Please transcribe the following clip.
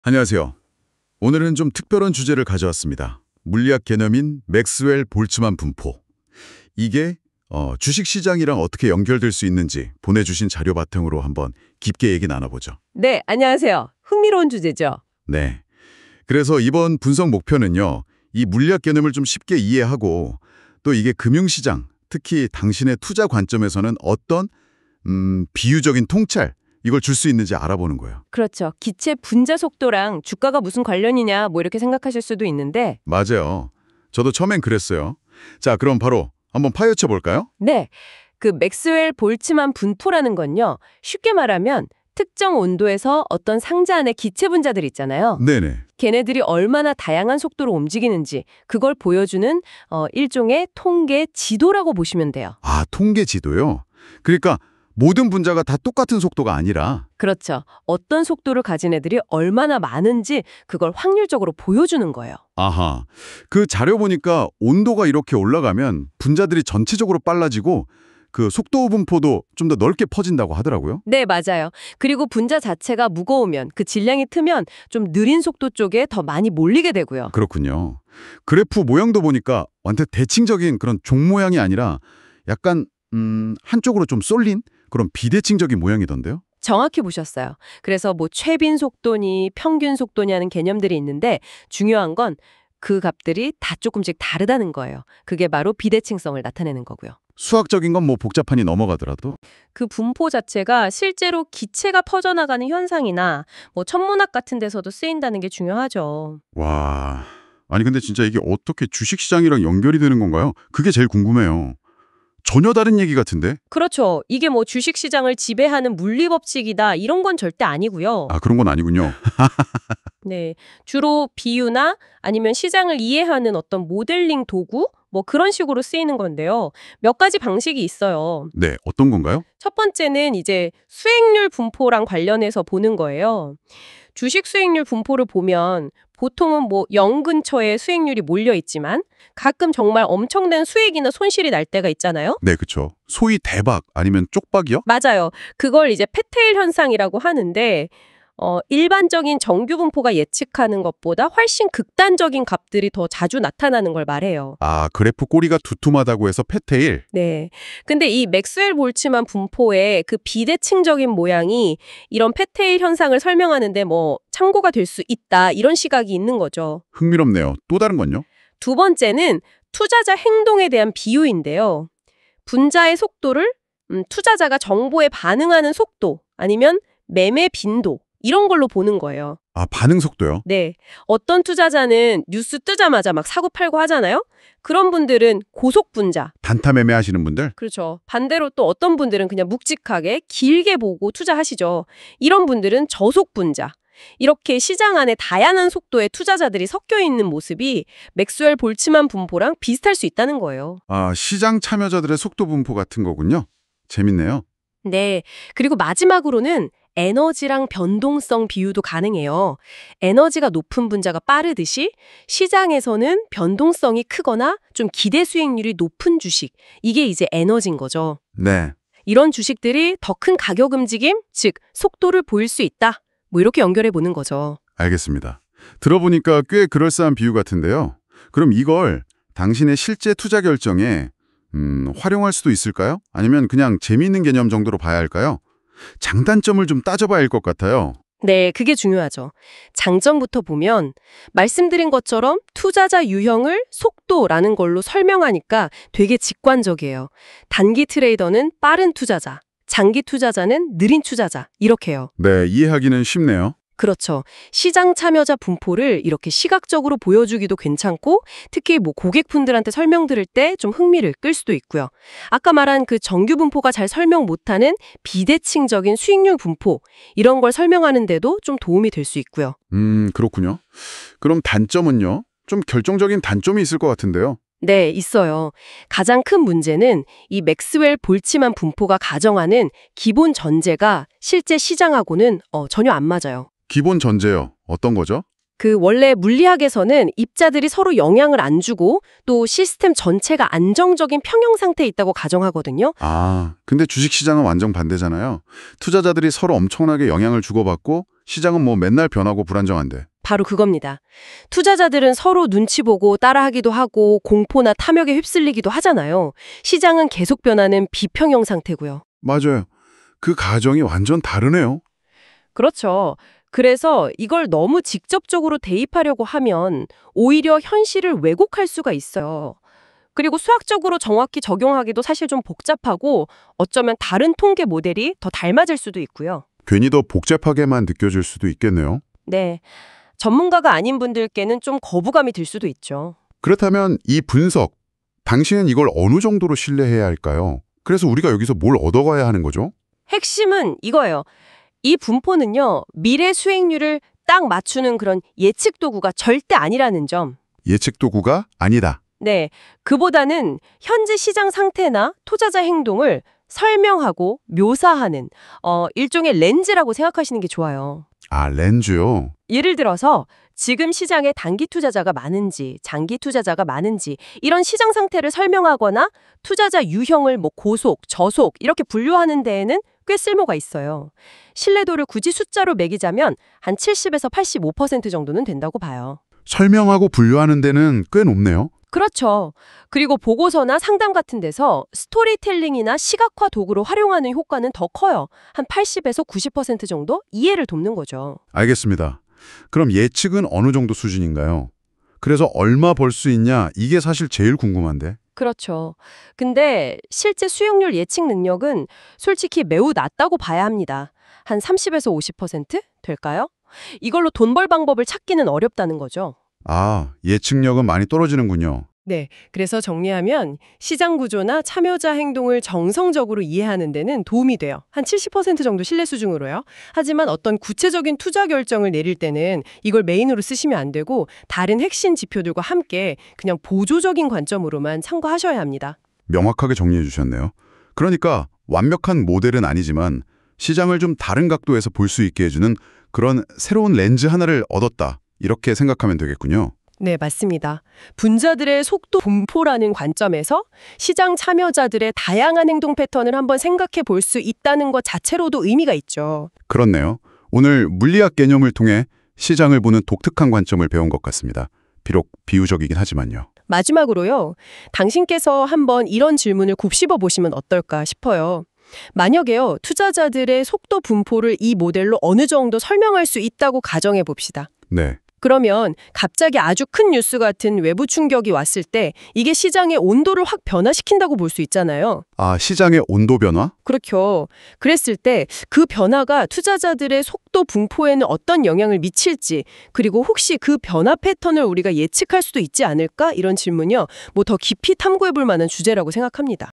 안녕하세요. 오늘은 좀 특별한 주제를 가져왔습니다. 물리학 개념인 맥스웰 볼츠만 분포. 이게 주식시장이랑 어떻게 연결될 수 있는지 보내주신 자료 바탕으로 한번 깊게 얘기 나눠보죠. 네, 안녕하세요. 흥미로운 주제죠. 네. 그래서 이번 분석 목표는요. 이 물리학 개념을 좀 쉽게 이해하고 또 이게 금융시장, 특히 당신의 투자 관점에서는 어떤 비유적인 통찰, 이걸 줄 수 있는지 알아보는 거예요. 그렇죠. 기체 분자 속도랑 주가가 무슨 관련이냐 뭐 이렇게 생각하실 수도 있는데 맞아요. 저도 처음엔 그랬어요. 자, 그럼 바로 한번 파헤쳐 볼까요? 네, 그 맥스웰 볼츠만 분포라는 건요. 쉽게 말하면 특정 온도에서 어떤 상자 안에 기체 분자들 있잖아요. 네네. 걔네들이 얼마나 다양한 속도로 움직이는지 그걸 보여주는 일종의 통계 지도라고 보시면 돼요. 아, 통계 지도요? 그러니까 모든 분자가 다 똑같은 속도가 아니라 그렇죠. 어떤 속도를 가진 애들이 얼마나 많은지 그걸 확률적으로 보여주는 거예요. 아하, 그 자료 보니까 온도가 이렇게 올라가면 분자들이 전체적으로 빨라지고 그 속도 분포도 좀 더 넓게 퍼진다고 하더라고요. 네, 맞아요. 그리고 분자 자체가 무거우면 그 질량이 트면 좀 느린 속도 쪽에 더 많이 몰리게 되고요. 그렇군요. 그래프 모양도 보니까 완전 대칭적인 그런 종 모양이 아니라 약간 한쪽으로 좀 쏠린 그런 비대칭적인 모양이던데요. 정확히 보셨어요. 그래서 뭐 최빈 속도니 평균 속도냐는 개념들이 있는데 중요한 건 그 값들이 다 조금씩 다르다는 거예요. 그게 바로 비대칭성을 나타내는 거고요. 수학적인 건 뭐 복잡하니 넘어가더라도 그 분포 자체가 실제로 기체가 퍼져나가는 현상이나 뭐 천문학 같은 데서도 쓰인다는 게 중요하죠. 와, 아니 근데 진짜 이게 어떻게 주식시장이랑 연결이 되는 건가요? 그게 제일 궁금해요. 전혀 다른 얘기 같은데? 그렇죠. 이게 뭐 주식시장을 지배하는 물리법칙이다 이런 건 절대 아니고요. 아, 그런 건 아니군요. 네, 주로 비유나 아니면 시장을 이해하는 어떤 모델링 도구 뭐 그런 식으로 쓰이는 건데요. 몇 가지 방식이 있어요. 네, 어떤 건가요? 첫 번째는 이제 수익률 분포랑 관련해서 보는 거예요. 주식 수익률 분포를 보면 보통은 뭐 0 근처에 수익률이 몰려 있지만 가끔 정말 엄청난 수익이나 손실이 날 때가 있잖아요. 네, 그쵸. 소위 대박 아니면 쪽박이요? 맞아요. 그걸 이제 패테일 현상이라고 하는데 일반적인 정규 분포가 예측하는 것보다 훨씬 극단적인 값들이 더 자주 나타나는 걸 말해요. 아, 그래프 꼬리가 두툼하다고 해서 패테일? 네. 근데 이 맥스웰 볼츠만 분포의 그 비대칭적인 모양이 이런 패테일 현상을 설명하는데 뭐 참고가 될 수 있다 이런 시각이 있는 거죠. 흥미롭네요. 또 다른 건요? 두 번째는 투자자 행동에 대한 비유인데요. 분자의 속도를 투자자가 정보에 반응하는 속도 아니면 매매 빈도 이런 걸로 보는 거예요. 아, 반응 속도요? 네. 어떤 투자자는 뉴스 뜨자마자 막 사고 팔고 하잖아요. 그런 분들은 고속 분자. 단타 매매하시는 분들? 그렇죠. 반대로 또 어떤 분들은 그냥 묵직하게 길게 보고 투자하시죠. 이런 분들은 저속 분자. 이렇게 시장 안에 다양한 속도의 투자자들이 섞여 있는 모습이 맥스웰 볼츠만 분포랑 비슷할 수 있다는 거예요. 아, 시장 참여자들의 속도 분포 같은 거군요. 재밌네요. 네. 그리고 마지막으로는 에너지랑 변동성 비유도 가능해요. 에너지가 높은 분자가 빠르듯이 시장에서는 변동성이 크거나 좀 기대 수익률이 높은 주식, 이게 이제 에너지인 거죠. 네. 이런 주식들이 더 큰 가격 움직임, 즉 속도를 보일 수 있다. 뭐 이렇게 연결해 보는 거죠. 알겠습니다. 들어보니까 꽤 그럴싸한 비유 같은데요. 그럼 이걸 당신의 실제 투자 결정에 활용할 수도 있을까요? 아니면 그냥 재미있는 개념 정도로 봐야 할까요? 장단점을 좀 따져봐야 할 것 같아요. 네, 그게 중요하죠. 장점부터 보면 말씀드린 것처럼 투자자 유형을 속도라는 걸로 설명하니까 되게 직관적이에요. 단기 트레이더는 빠른 투자자, 장기 투자자는 느린 투자자 이렇게요. 네, 이해하기는 쉽네요. 그렇죠. 시장 참여자 분포를 이렇게 시각적으로 보여주기도 괜찮고 특히 뭐 고객분들한테 설명 들을 때 좀 흥미를 끌 수도 있고요. 아까 말한 그 정규 분포가 잘 설명 못하는 비대칭적인 수익률 분포 이런 걸 설명하는데도 좀 도움이 될 수 있고요. 그렇군요. 그럼 단점은요? 좀 결정적인 단점이 있을 것 같은데요. 네, 있어요. 가장 큰 문제는 이 맥스웰 볼츠만 분포가 가정하는 기본 전제가 실제 시장하고는 전혀 안 맞아요. 기본 전제요. 어떤 거죠? 그 원래 물리학에서는 입자들이 서로 영향을 안 주고 또 시스템 전체가 안정적인 평형 상태에 있다고 가정하거든요. 아, 근데 주식시장은 완전 반대잖아요. 투자자들이 서로 엄청나게 영향을 주고받고 시장은 뭐 맨날 변하고 불안정한데. 바로 그겁니다. 투자자들은 서로 눈치 보고 따라하기도 하고 공포나 탐욕에 휩쓸리기도 하잖아요. 시장은 계속 변하는 비평형 상태고요. 맞아요. 그 가정이 완전 다르네요. 그렇죠. 그래서 이걸 너무 직접적으로 대입하려고 하면 오히려 현실을 왜곡할 수가 있어요. 그리고 수학적으로 정확히 적용하기도 사실 좀 복잡하고 어쩌면 다른 통계 모델이 더 닮아질 수도 있고요. 괜히 더 복잡하게만 느껴질 수도 있겠네요. 네. 전문가가 아닌 분들께는 좀 거부감이 들 수도 있죠. 그렇다면 이 분석, 당신은 이걸 어느 정도로 신뢰해야 할까요? 그래서 우리가 여기서 뭘 얻어가야 하는 거죠? 핵심은 이거예요. 이 분포는요, 미래 수익률을 딱 맞추는 그런 예측 도구가 절대 아니라는 점. 예측 도구가 아니다. 네. 그보다는 현재 시장 상태나 투자자 행동을 설명하고 묘사하는 일종의 렌즈라고 생각하시는 게 좋아요. 아, 렌즈요? 예를 들어서 지금 시장에 단기 투자자가 많은지, 장기 투자자가 많은지 이런 시장 상태를 설명하거나 투자자 유형을 뭐 고속, 저속 이렇게 분류하는 데에는 꽤 쓸모가 있어요. 신뢰도를 굳이 숫자로 매기자면 한 70에서 85% 정도는 된다고 봐요. 설명하고 분류하는 데는 꽤 높네요. 그렇죠. 그리고 보고서나 상담 같은 데서 스토리텔링이나 시각화 도구로 활용하는 효과는 더 커요. 한 80에서 90% 정도 이해를 돕는 거죠. 알겠습니다. 그럼 예측은 어느 정도 수준인가요? 그래서 얼마 벌 수 있냐? 이게 사실 제일 궁금한데. 그렇죠. 근데 실제 수익률 예측 능력은 솔직히 매우 낮다고 봐야 합니다. 한 30에서 50% 될까요? 이걸로 돈 벌 방법을 찾기는 어렵다는 거죠. 아, 예측력은 많이 떨어지는군요. 네, 그래서 정리하면 시장 구조나 참여자 행동을 정성적으로 이해하는 데는 도움이 돼요. 한 70% 정도 신뢰 수준으로요. 하지만 어떤 구체적인 투자 결정을 내릴 때는 이걸 메인으로 쓰시면 안 되고 다른 핵심 지표들과 함께 그냥 보조적인 관점으로만 참고하셔야 합니다. 명확하게 정리해 주셨네요. 그러니까 완벽한 모델은 아니지만 시장을 좀 다른 각도에서 볼 수 있게 해주는 그런 새로운 렌즈 하나를 얻었다. 이렇게 생각하면 되겠군요. 네, 맞습니다. 분자들의 속도 분포라는 관점에서 시장 참여자들의 다양한 행동 패턴을 한번 생각해 볼 수 있다는 것 자체로도 의미가 있죠. 그렇네요. 오늘 물리학 개념을 통해 시장을 보는 독특한 관점을 배운 것 같습니다. 비록 비유적이긴 하지만요. 마지막으로요. 당신께서 한번 이런 질문을 곱씹어 보시면 어떨까 싶어요. 만약에요, 투자자들의 속도 분포를 이 모델로 어느 정도 설명할 수 있다고 가정해 봅시다. 네. 그러면 갑자기 아주 큰 뉴스 같은 외부 충격이 왔을 때 이게 시장의 온도를 확 변화시킨다고 볼 수 있잖아요. 아, 시장의 온도 변화? 그렇죠. 그랬을 때 그 변화가 투자자들의 속도 분포에는 어떤 영향을 미칠지, 그리고 혹시 그 변화 패턴을 우리가 예측할 수도 있지 않을까? 이런 질문이요. 뭐 더 깊이 탐구해 볼 만한 주제라고 생각합니다.